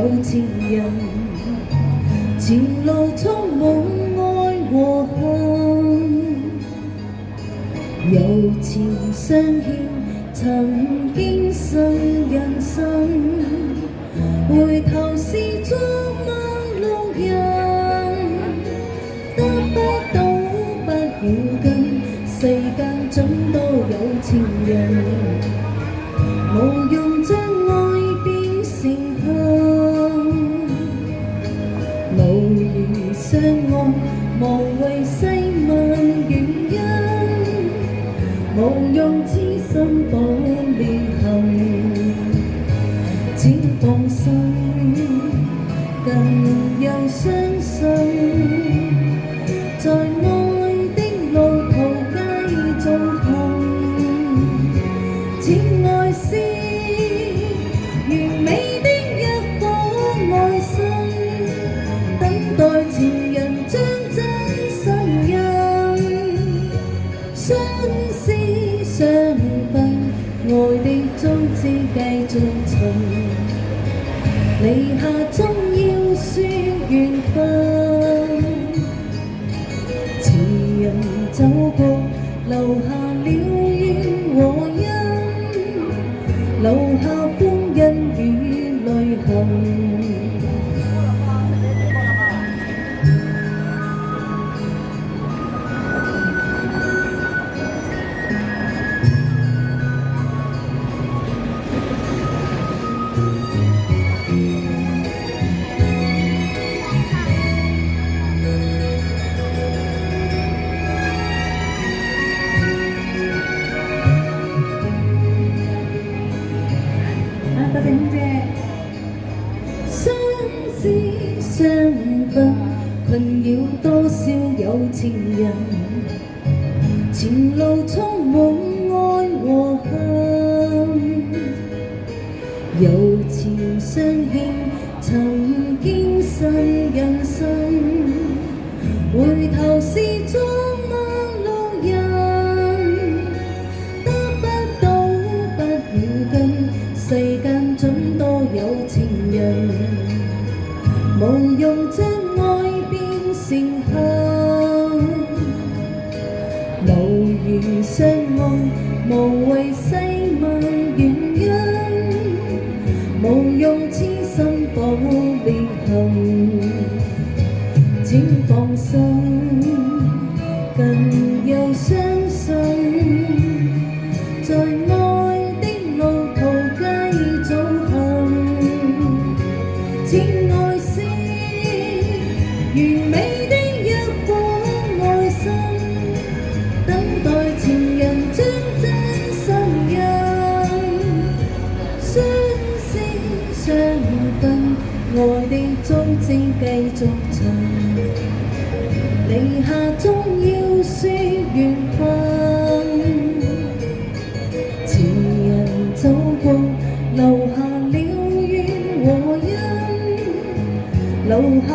有情人，前路充滿愛和恨，友情相牽，曾經信人生，回頭是昨晚路人，得不到不要緊，世間總都有情人，無用將愛變成恨，無如相愛，無謂細問原因，無用痴心保裂痕，請放心，更有相信，在愛的路途繼續行，情愛是完美的一顆愛心，等待情人將真身印，相思相分，愛的蹤跡繼續尋，離下終要說緣分，前人走過，留下了怨和恩，留下歡欣與淚痕。多謝空姐。相思相分，困擾多少有情人，前路充滿愛和恨，友情相牽，曾經信人生，回頭是昨晚路人，得不到不要緊，世間總多有情人，無用將愛變成恨，無如相愛，無謂細問原因，無用痴心保裂痕，請放心，更有相信，在愛的路途繼續行，情愛是完美的一顆愛心，等待情人將真身印，相思相分，愛的蹤跡繼續尋，離下終要說緣分，前人走過，留下了怨和恩，留下